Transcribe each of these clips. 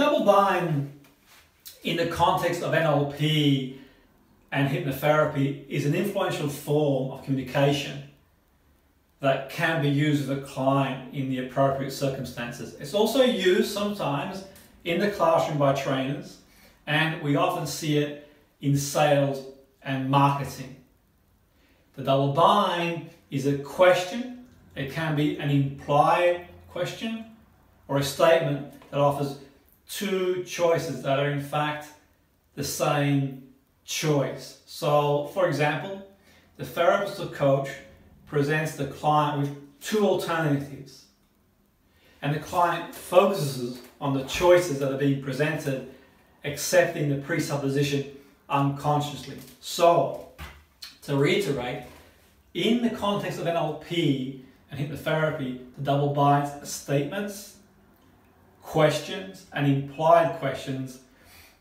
double bind in the context of NLP and hypnotherapy is an influential form of communication that can be used with a client in the appropriate circumstances. It's also used sometimes in the classroom by trainers, and we often see it in sales and marketing. The double bind is a question. It can be an implied question or a statement that offers two choices that are in fact the same choice. So, for example, the therapist or coach presents the client with two alternatives, and the client focuses on the choices that are being presented, accepting the presupposition unconsciously. So, to reiterate, in the context of NLP and hypnotherapy, the double binds are statements, questions, and implied questions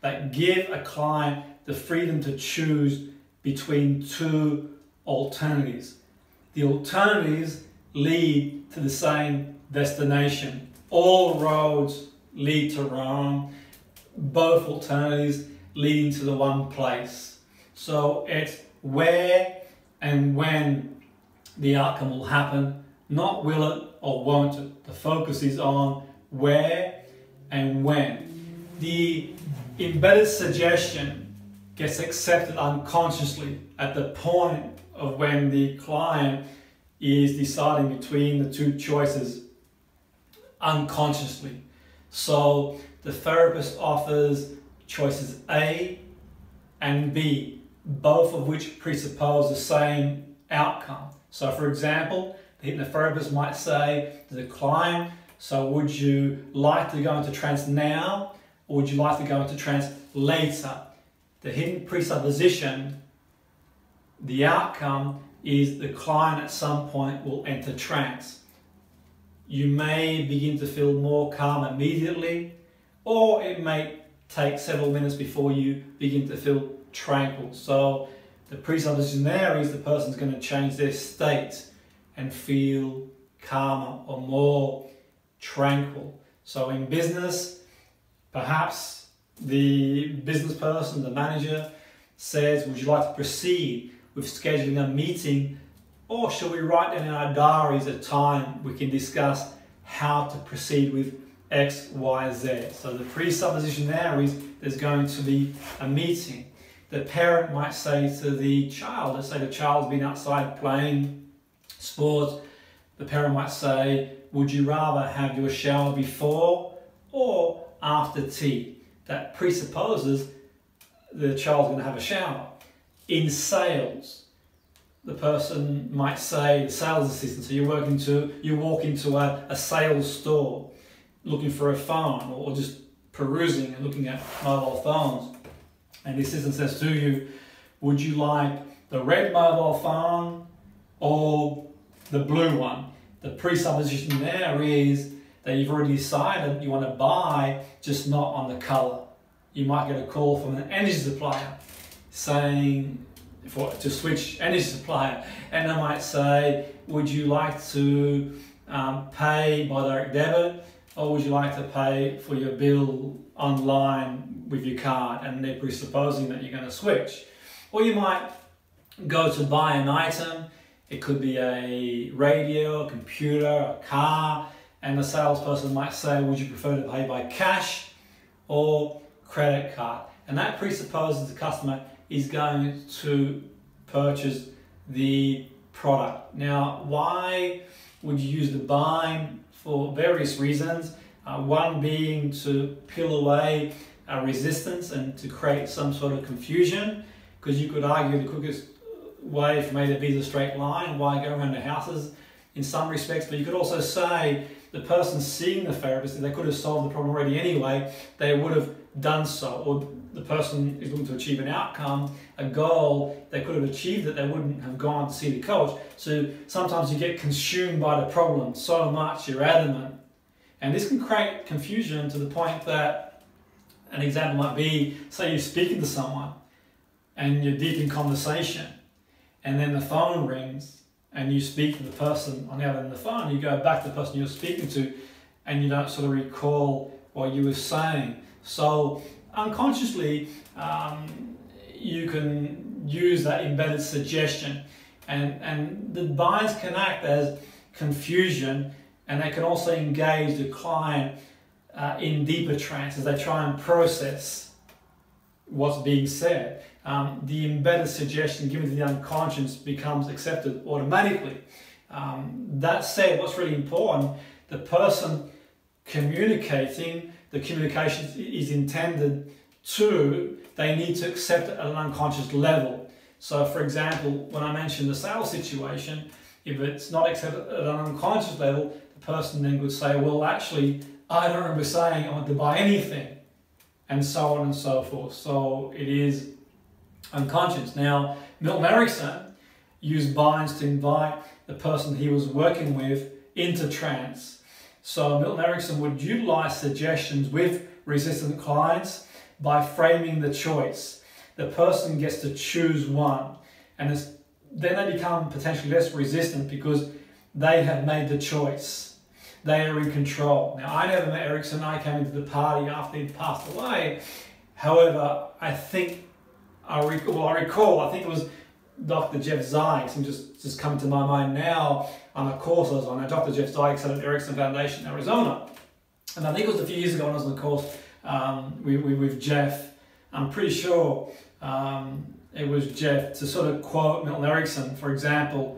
that give a client the freedom to choose between two alternatives. The alternatives lead to the same destination. All roads lead to Rome. Both alternatives leading to the one place. So it's where and when the outcome will happen, not will it or won't it. The focus is on where and when. The embedded suggestion gets accepted unconsciously at the point of when the client is deciding between the two choices unconsciously. So the therapist offers choices A and B, both of which presuppose the same outcome. So for example, the hypnotherapist might say to the client, so would you like to go into trance now, or would you like to go into trance later? The hidden presupposition, the outcome, is the client at some point will enter trance. You may begin to feel more calm immediately, or it may take several minutes before you begin to feel tranquil. So the presupposition there is the person's going to change their state and feel calmer or more tranquil. So in business, perhaps the business person, the manager, says, would you like to proceed with scheduling a meeting, or shall we write down in our diaries a time we can discuss how to proceed with X, Y, Z? So the presupposition there is there's going to be a meeting. The parent might say to the child, let's say the child's been outside playing sports, the parent might say, would you rather have your shower before or after tea? That presupposes the child's going to have a shower. In sales, the person might say, the sales assistant, so you walk into a sales store looking for a phone, or just perusing and looking at mobile phones, and the assistant says to you, would you like the red mobile phone or the blue one? The presupposition there is that you've already decided you want to buy, just not on the colour. You might get a call from an energy supplier saying to switch energy supplier, and they might say, would you like to pay by direct debit, or would you like to pay for your bill online with your card? And they're presupposing that you're going to switch. Or you might go to buy an item. It could be a radio, a computer, a car, and the salesperson might say, would you prefer to pay by cash or credit card? And that presupposes the customer is going to purchase the product. Now, why would you use the bind? For various reasons. One being to peel away resistance and to create some sort of confusion, because you could argue the quickest way from A to B is a straight line. Why go around the houses in some respects? But you could also say the person seeing the therapist, if they could have solved the problem already anyway, they would have done so. Or the person is looking to achieve an outcome, a goal, they could have achieved it, they wouldn't have gone to see the coach. So sometimes you get consumed by the problem so much, you're adamant. And this can create confusion to the point that an example might be, say you're speaking to someone and you're deep in conversation, and then the phone rings and you speak to the person on the other end of the phone, you go back to the person you're speaking to and you don't sort of recall what you were saying. So unconsciously, you can use that embedded suggestion, and the binds can act as confusion, and they can also engage the client in deeper trance as they try and process what's being said. The embedded suggestion given to the unconscious becomes accepted automatically. That said, what's really important, the person communicating, the communication is intended to, they need to accept it at an unconscious level. So for example, when I mentioned the sales situation, if it's not accepted at an unconscious level, the person then would say, well, actually, I don't remember saying I want to buy anything, and so on and so forth. So it is unconscious. Now, Milton Erickson used binds to invite the person he was working with into trance. So Milton Erickson would utilize suggestions with resistant clients by framing the choice. The person gets to choose one, and then they become potentially less resistant because they have made the choice. They are in control. Now, I never met Erickson. I came into the party after he'd passed away. However, I think I recall, I think it was Dr. Jeff Zikes, and just coming to my mind now on a course I was on. Now, Dr. Jeff Zikes at the Erickson Foundation in Arizona. And I think it was a few years ago when I was on the course with Jeff. I'm pretty sure it was Jeff, to sort of quote Milton Erickson, for example.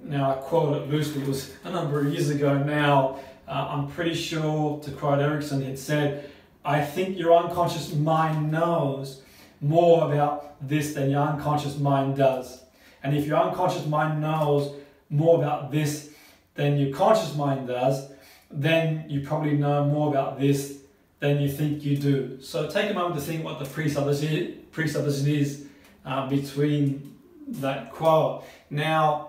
Now, I quote it loosely, it was a number of years ago now. I'm pretty sure, to quote Erickson, he had said, I think your unconscious mind knows more about this than your unconscious mind does. And if your unconscious mind knows more about this than your conscious mind does, then you probably know more about this than you think you do. So take a moment to think what the presupposition is between that quote. Now,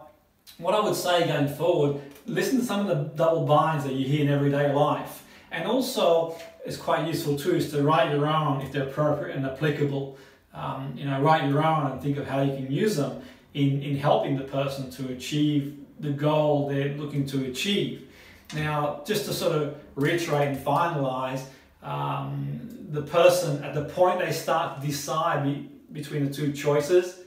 what I would say going forward, listen to some of the double binds that you hear in everyday life. And also, it's quite useful too, is to write your own if they're appropriate and applicable. Write your own and think of how you can use them in helping the person to achieve the goal they're looking to achieve. Now, just to sort of reiterate and finalize, the person, at the point they start to decide between the two choices,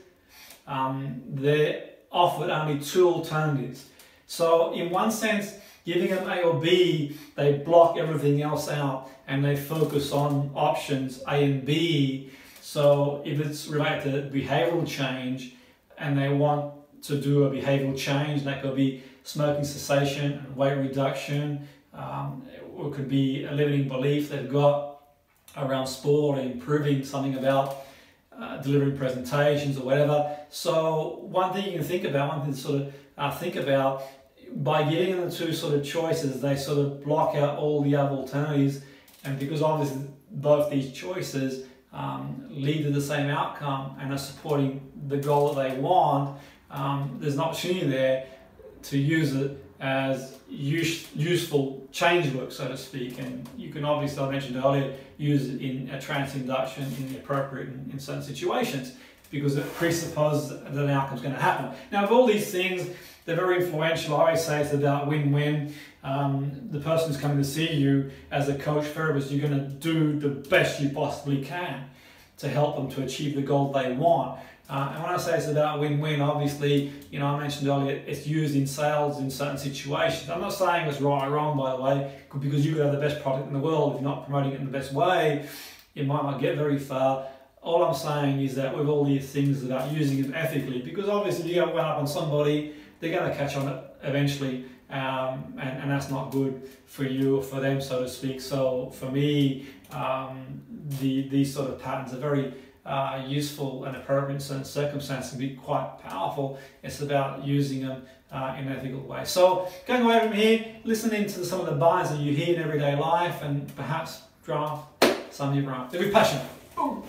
they're offered only two alternatives. So in one sense, giving them A or B, they block everything else out and they focus on options A and B. So if it's related to behavioral change and they want to do a behavioral change, that could be smoking cessation and weight reduction, or it could be a limiting belief they've got around sport or improving something about delivering presentations or whatever. So one thing you can think about, one thing to sort of think about, by giving them the two sort of choices, they sort of block out all the other alternatives, and because obviously both these choices lead to the same outcome and are supporting the goal that they want, there's an opportunity there to use it as useful change work, so to speak. And you can obviously, I mentioned earlier, use it in a trance induction in the appropriate in certain situations, because it presupposes that an outcome is going to happen. Now, of all these things, they're very influential. I always say it's about win-win. The person who's coming to see you as a coach therapist, you're going to do the best you possibly can to help them to achieve the goal they want. And when I say it's about win-win, obviously, I mentioned earlier, it's used in sales in certain situations. I'm not saying it's right or wrong, by the way, because you could have the best product in the world. If you're not promoting it in the best way, you might not get very far. All I'm saying is that with all these things, it's about using them ethically, because obviously if you go one up on somebody, they're going to catch on it eventually, and that's not good for you or for them, so to speak. So for me, these sort of patterns are very useful and appropriate in certain circumstances, can be quite powerful. It's about using them in an ethical way. So going away from here, listening to some of the binds that you hear in everyday life, and perhaps draft some of your own. With passion. Boom.